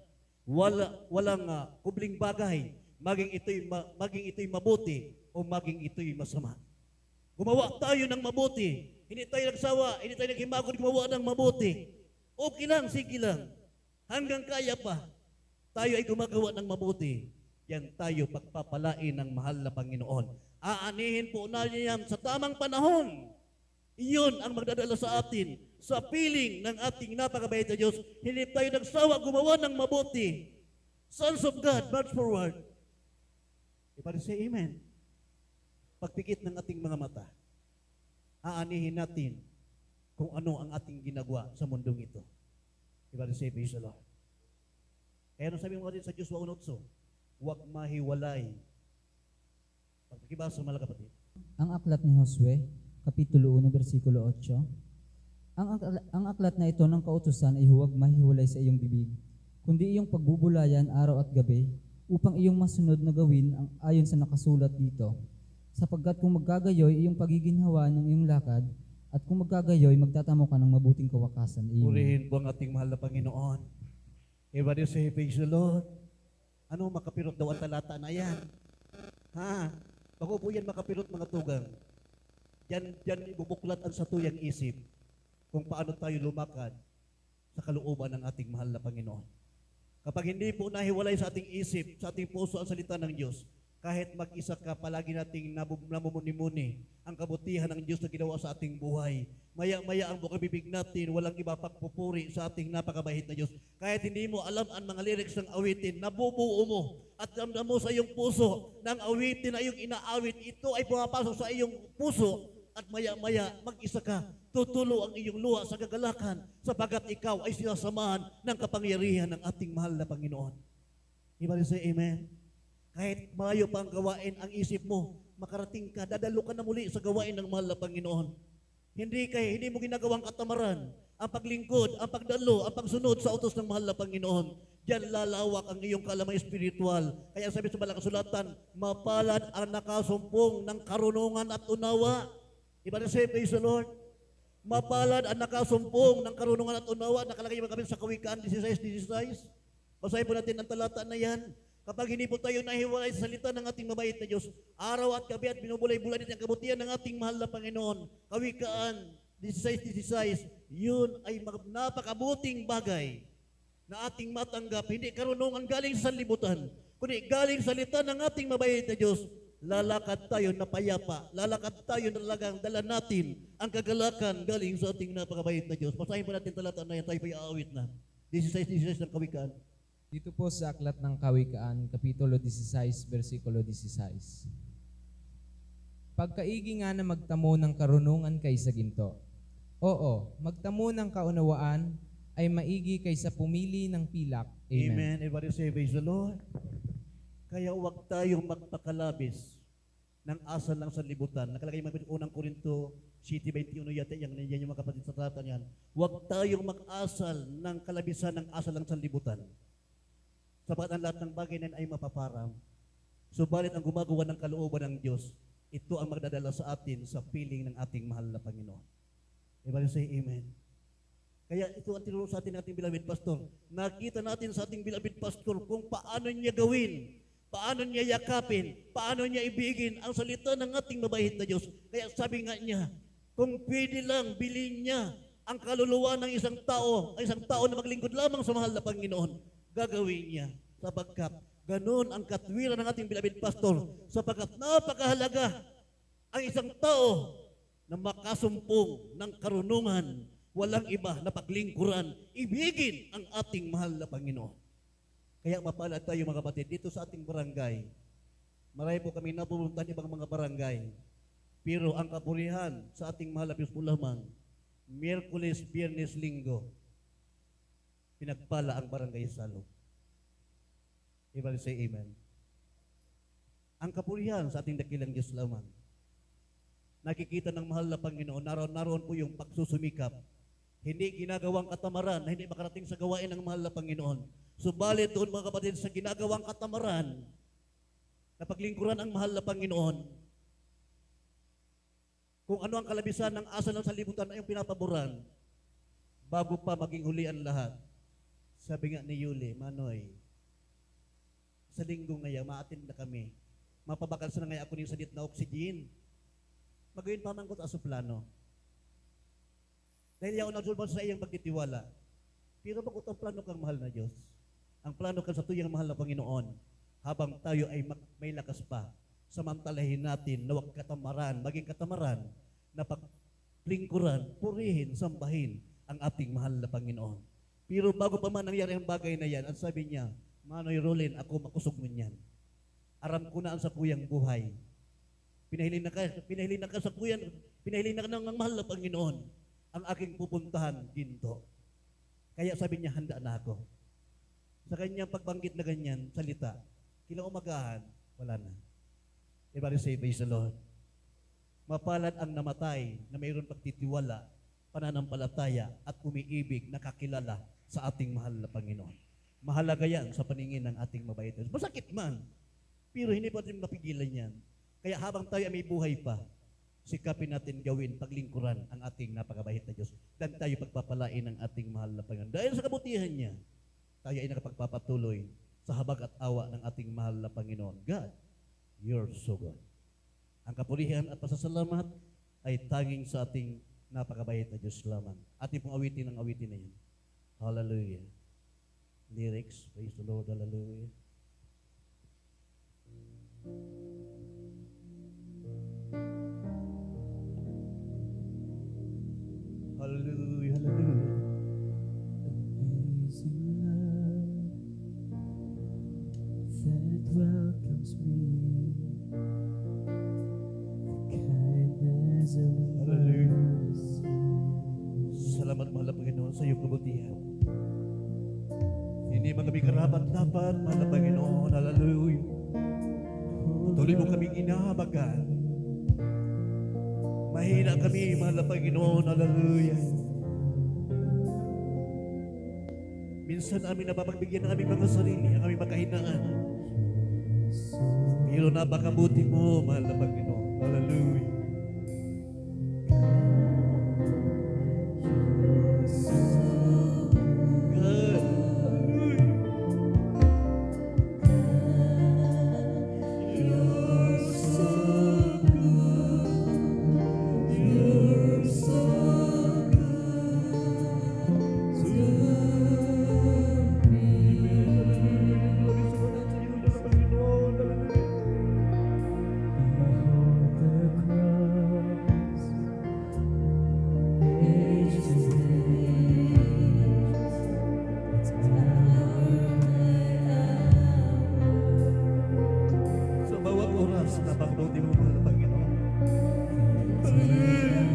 walang kubling bagay, maging ito'y mabuti o maging ito'y masama. Gumawa tayo ng mabuti. Hindi tayo nagsawa, hindi tayo naghimagod gumawa ng mabuti. Okay lang, sige lang. Hanggang kaya pa, tayo ay gumagawa ng mabuti. Yan tayo pagpapalain ng mahal na Panginoon. Aanihin po natin yan sa tamang panahon. Iyon ang magdadala sa atin, sa piling ng ating napakabait na Diyos. Hindi tayo nagsawa gumawa ng mabuti. Sons of God, march forward. Everybody say amen. Pagpikit ng ating mga mata, aanihin natin kung ano ang ating ginagawa sa mundong ito. Everybody say praise the Lord. Kaya nung sabi mo rin sa Diyos 1:8, huwag mahiwalay. Pagkakibasa mga kapatid. Ang aklat ni Josue, Kapitulo 1, versikulo 8. Ang aklat na ito ng kautusan ay huwag mahiwalay sa iyong bibig, kundi iyong pagbubulayan araw at gabi, upang iyong masunod na gawin ang ayon sa nakasulat dito. Sapagkat kung maggagayoy iyong pagiginhawa ng iyong lakad, at kung maggagayoy, magtatamo ka ng mabuting kawakasan. Amen. Purihin po ang ating mahal na Panginoon. Everybody say praise the Lord. Ano, makapirot daw ang talata na yan? Ha? Bago po yan makapirot mga tugang. Diyan ibubuklat ang satuyang isip kung paano tayo lumakad sa kalooban ng ating mahal na Panginoon. Kapag hindi po nahiwalay sa ating isip, sa ating puso ang salita ng Diyos, kahit mag-isa ka, palagi nating namumuni-muni ang kabutihan ng Diyos na ginawa sa ating buhay. Maya-maya ang bukang-bibig natin, walang iba pagpupuri sa ating napakabait na Diyos. Kahit hindi mo alam ang mga lyrics ng awitin, nabubuo mo at ramdam mo sa iyong puso ng awitin na iyong inaawit, ito ay pumapasok sa iyong puso at maya-maya mag-isa ka, tutulo ang iyong luha sa kagalakan sapagkat ikaw ay sinasamahan ng kapangyarihan ng ating mahal na Panginoon. Everybody say amen. Kahit malayo pa ang gawain ang isip mo, makarating ka, dadalo ka na muli sa gawain ng mahal na Panginoon. Hindi mo ginagawang katamaran, ang paglingkod, ang pagdalo, ang pagsunod sa utos ng mahal na Panginoon. Diyan lalawak ang iyong kalamay espiritual. Kaya sabi sa banal na kasulatan, mapalad ang nakasumpong ng karunungan at unawa. Iba na say, praise the Lord. Mapalad ang nakasumpong ng karunungan at unawa. Nakalagay mo kami sa Kawikaan 16:16. Basahin po natin ang talata na yan. Kapag hindi po tayo nahiwalay sa salita ng ating mabait na Diyos, araw at gabi at binubulay-bulay natin ang kabutihan ng ating mahal na Panginoon. Kawikaan 16:16, yun ay napakabuting bagay na ating matanggap. Hindi karunungan galing sa sanlibutan, kundi galing sa salita ng ating mabait na Diyos. Lalakad tayo na payapa, lalakad tayo na talagang dala natin ang kagalakan galing sa ating napakabait na Diyos. Basahin po natin talata na yan, tayo pa iaawit na. 16:16 ng Kawikaan. Dito po sa aklat ng Kawikaan, Kapitulo 16, versikulo 16. Pagkaigi nga na magtamo ng karunungan kaysa ginto, Oo, magtamo ng kaunawaan ay maigi kaysa pumili ng pilak. Amen. Amen. Everybody say, praise the Lord. Kaya huwag tayong magpakalabis ng asal lang sa libutan. Nakalagay mo unang Korinto 7:21 yata yan yung mga kapatid sa talata niyan. Huwag tayong mag-asal ng kalabisan ng asal lang sa libutan. Sapagat ang lahat ng bagay na ay mapaparang. Subalit ang gumagawa ng kalooban ng Diyos, ito ang magdadala sa atin sa piling ng ating mahal na Panginoon. Everybody say amen. Kaya ito ang tinuro sa atin ng ating beloved pastor. Nakita natin sa ating beloved pastor kung paano niya gawin, paano niya yakapin, paano niya ibigin ang salita ng ating mabait na Diyos. Kaya sabi nga niya, kung pwede lang bilhin niya ang kaluluwa ng isang tao na maglingkod lamang sa mahal na Panginoon, gagawin niya. Sapagkat ganun ang katwiran ng ating beloved pastor, sapagkat napakahalaga ang isang tao na makasumpong ng karunungan, walang iba na paglingkuran, ibigin ang ating mahal na Panginoon. Kaya mapalad tayo mga kapatid, dito sa ating barangay, marami po kami napupuntahan ibang mga barangay, pero ang kapurihan sa ating mahal na Diyos po lamang, Miyerkules, Biyernes, Linggo, pinagpala ang barangay Salo. Everybody say amen. Ang kapurihan sa ating dakilang Diyos lamang, nakikita ng mahal na Panginoon, naroon po yung pagsusumikap, hindi ginagawang katamaran na hindi makarating sa gawain ng mahal na Panginoon. Subalit doon mga kapatid sa ginagawang katamaran na paglingkuran ang mahal na Panginoon, kung ano ang kalabisan ng asal ng salibutan ay yung pinapaboran, bago pa maging huli ang lahat. Sabi nga ni Yuli, Manoy, sa linggo ngayon, ma-attend na kami. Mapabakal sa na ngayon ako ng sadit na oxygen. Magawin pa man ko sa plano. Dahil yaon nagsulban sa iyang pagtitiwala. Pero bakit ang plano kang mahal na Diyos? Ang plano kang sa tuyang mahal na Panginoon, habang tayo ay may lakas pa, samantalahin natin na huwag katamaran, maging katamaran, na paglingkuran, purihin, sambahin ang ating mahal na Panginoon. Pero bago pa man nangyari ang bagay na yan, ang sabi niya, Manoy Rolin, ako makusog mo niyan. Aram ko na ang sa kuyang buhay. Pinahilin na ka sa kuyan, pinahilin na ka ng mahal na Panginoon, ang aking pupuntahan ginto. Kaya sabi niya, handa na ako. Sa kanyang pagbanggit na ganyan, salita, kilang umagahan, wala na. Everybody say, praise the Lord. Mapalad ang namatay na mayroon pagtitiwala, pananampalataya, at umiibig, nakakilala sa ating mahal na Panginoon. Mahalaga yan sa paningin ng ating mabait. Masakit man, pero hindi pa rin mapigilan yan. Kaya habang tayo ay may buhay pa, sikapin natin gawin, paglingkuran ang ating napakabait na Diyos. Dan tayo pagpapalain ng ating mahal na Panginoon. Dahil sa kabutihan niya, tayo ay nakapagpapatuloy sa habag at awa ng ating mahal na Panginoon. God, you're so good. Ang kapurihan at pasasalamat ay tanging sa ating napakabait na Diyos lamang. Ating pong awitin ang awitin na yan. Hallelujah. Lyrics, praise the Lord, hallelujah. Hallelujah, hallelujah. Amazing love that welcomes me. The kindness of Hallelujah. mercy. Salamat mahal na Panginoon sa iyong kabutihan. Hindi man kami karapat-dapat, mahal na Panginoon, hallelujah. Tuloy mo kaming inahabagan. Mahina kami, mahal na Panginoon, hallelujah. Minsan namin napapagbigyan ng aming mga sarili, ang aming makahinaan. Pero napakabuti mo, mahal na Panginoon, hallelujah. God, hallelujah. You're so good. You're so good to me. Sa bawat oras na pagbuti mo, mahal na Panginoon. Hallelujah.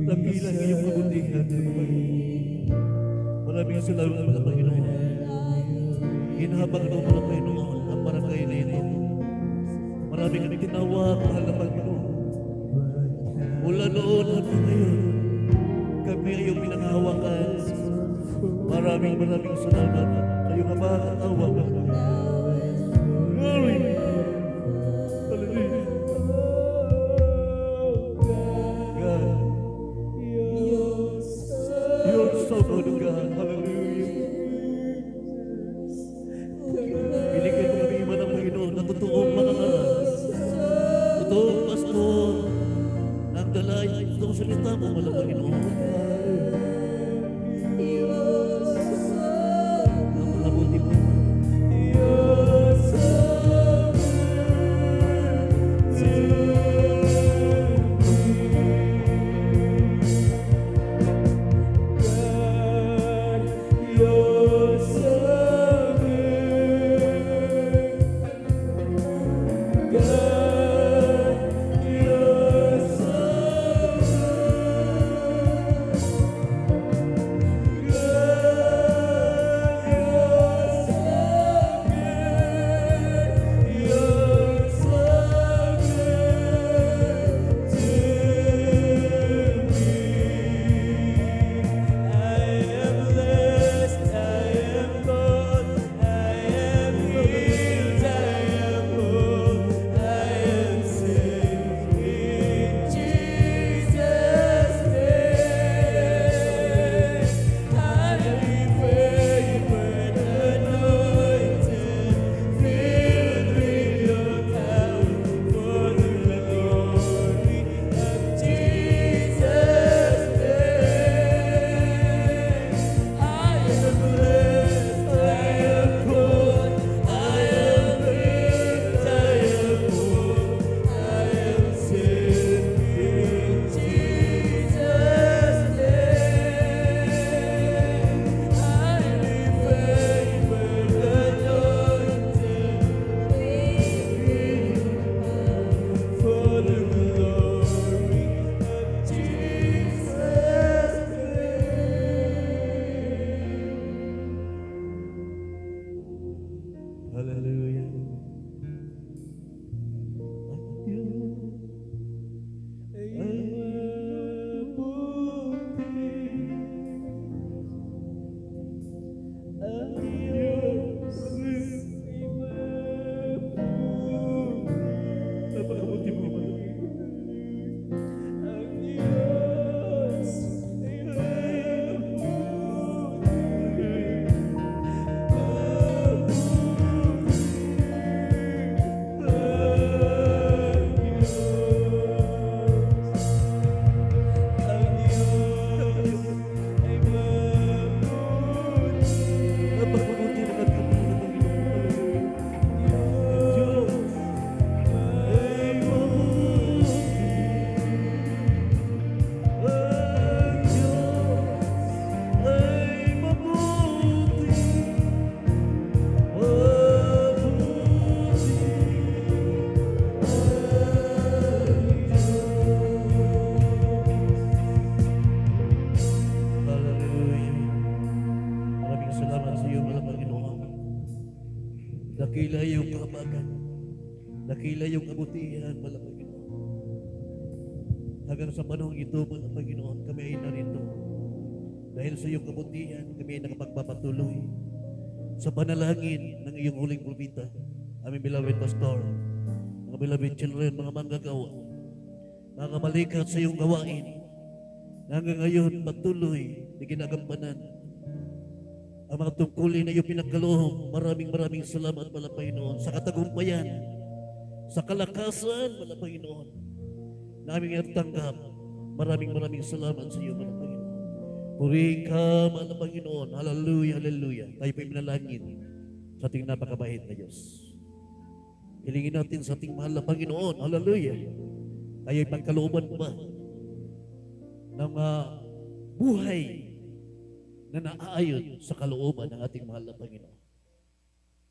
Dakila ang iyong kabutihan. Maraming salamat mga Panginoon. Hinahabang mo mga Panginoon ang barangay na ito. Maraming kami tinawag, mahal na Panginoon. Mula noon hanggang ngayon, kami ay iyong pinanghahawakan. Maraming salamat sa iyong abang at awa. Glory! Hallelujah! God, you're so good, God. Hallelujah! Binigay mo kami iman ng Panginoon na totoong mangangaral. Totoong pastor. Nagdalay, totoong salita mo, mahal na Panginoon. Napabuti mo. Hallelujah. Napakabuti mo, napakabuti ng ating Panginoon. Diyos ay mabuti. Ang Diyos ay mabuti. Hallelujah. Maraming salamat sa iyo, mahal na Panginoon. Dakila iyong kahabagan. Dakila iyong kabutihan, mahal na Panginoon. Hanggang sa panahong ito, mahal na Panginoon, kami ay narito. Dahil sa iyong kabutihan, kami ay nakapagpapatuloy sa panalangin ng iyong huling propeta, aming beloved pastor, mga beloved children, mga manggagawa, mga kamalikat sa iyong gawain, na hanggang ngayon patuloy na ginagampanan ang mga tungkulin na iyong pinagkaloob. Maraming salamat, mahal na Panginoon, sa katagumpayan, sa kalakasan, mahal na Panginoon, na aming natanggap. Maraming salamat sa iyo, mahal na Panginoon. Purihin ka, mahal na Panginoon. Hallelujah, hallelujah. Tayo po'y manalangin sa ating napakabait na Diyos. Hilingin natin sa ating mahal na Panginoon. Hallelujah. Tayo'y pagkalooban pa ng buhay na naaayon sa kalooban ng ating mahal na Panginoon.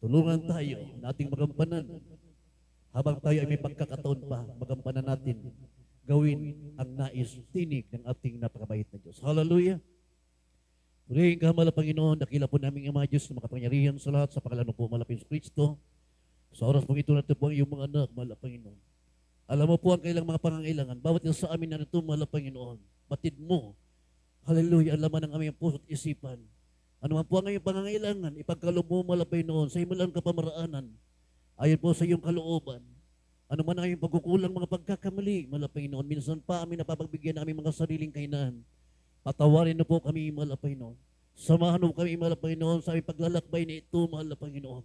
Tulungan tayo na ating magampanan habang tayo ay may pagkakataon pa, magampanan natin gawin ang nais tinig ng ating napakabait na Diyos. Hallelujah! Purihin ka, mahal na Panginoon, dakila po namin ang mga Diyos na makapangyarihan sa lahat, sa pangalan po, mahal na Kristo. Sa oras pong ito natin po ang iyong mga anak, mahal na Panginoon. Alam mo po ang kailang mga pangangailangan. Bawat isa sa amin na ito, mahal na Panginoon. Batid mo. Hallelujah, ang laman ng aming puso at isipan. Ano man po ang iyong pangangailangan, ipagkaloob mo, mahal na Panginoon, sa imalang kapamaraanan. Ayon po sa iyong kalooban. Ano man ang iyong pagkukulang, mga pagkakamali, mahal na Panginoon. Minsan pa amin napapagbigyan ng aming mga sariling kahinaan. Patawarin na po kami, mahal na Panginoon. Samahan mo kami, mahal na Panginoon, sa aming paglalakbay na ito, mahal na Panginoon.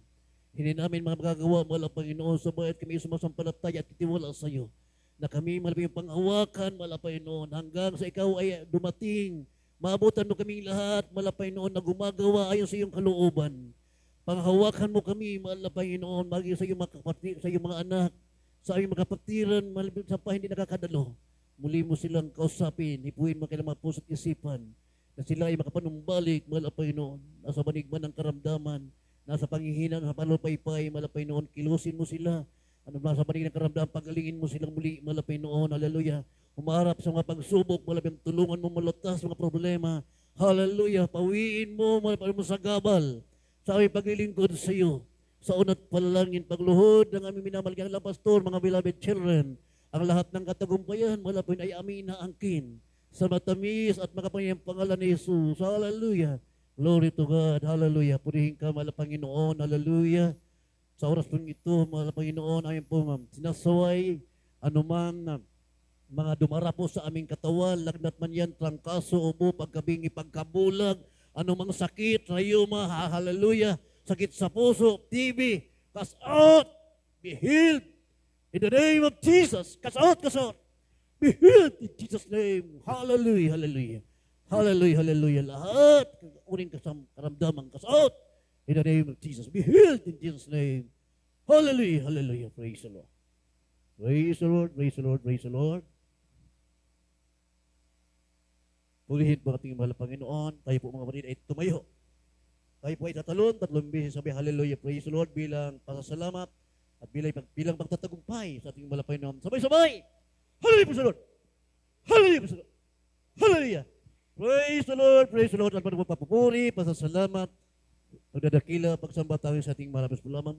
Hindi namin mga magagawa, mahal na Panginoon, sa bayat kami sumasampalataya at titiwala sa iyo. Na kami, mahal na Panginoon, panghawakan, mahal na Panginoon, hanggang sa ikaw ay dumating. Maabutan mo kaming lahat, mahal na Panginoon, na gumagawa ayon sa iyong kalooban. Panghawakan mo kami, mahal na Panginoon, maging sa iyong mga kapatid, sa iyong mga anak, sa aming mga kapatiran, mahal sa pa hindi nakakadalo. Muli mo silang kausapin, hipuin mo kailang mga puso't isipan, na sila ay makapanumbalik, mahal na Panginoon, nasa banigman ng karamdaman, nasa panghihina ng palupaypay, mahal na Panginoon, kilusin mo sila, nasa banigman ng karamdaman, pagalingin mo silang muli, mahal na Panginoon, hallelujah, humarap sa mga pagsubok, mahal na Panginoon, tulungan mo malutas mga problema, hallelujah, pawiin mo, mahal na Panginoon, sa gabal, sa aming paglilingkod sa iyo, sa unat palalangin, pagluhod ng aming minamalagang pastor, mga beloved children, ang lahat ng katagumpayan, mahal na Panginoon, ay aming inaangkin sa matamis at makapangyayang pangalan ni Jesus. Hallelujah. Glory to God. Hallelujah. Purihin ka, mahal na Panginoon. Hallelujah. Sa oras pong ito, mahal na Panginoon, amin po, sinasaway anumang mga dumara po sa aming katawan, lagnat man yan, trangkaso, ubo, pagkabingi, pagkabulag, anumang sakit, rayuma, hallelujah, sakit sa puso, TB, cast out, be healed. In the name of Jesus, cast out, cast out. Be healed in Jesus' name. Hallelujah, hallelujah. Hallelujah, hallelujah. Lahat, uring karamdaman, cast out. In the name of Jesus, be healed in Jesus' name. Hallelujah, hallelujah. Praise the Lord. Praise the Lord, praise the Lord, praise the Lord. Purihin po ating mahal na Panginoon. Tayo po mga kapatid ay tumayo. Tayo po ay tatalon, 3 beses sabi, hallelujah, praise the Lord, bilang pasasalamat at bilang pagtatagumpay sa ating mahal na Panginoon. Sabay-sabay! Hallelujah, praise the Lord! Hallelujah, praise the Lord! Hallelujah! Praise the Lord, praise the Lord. At papupuri, pasasalamat, pagdadakila, pagsamba tayo sa ating mahal na Panginoon.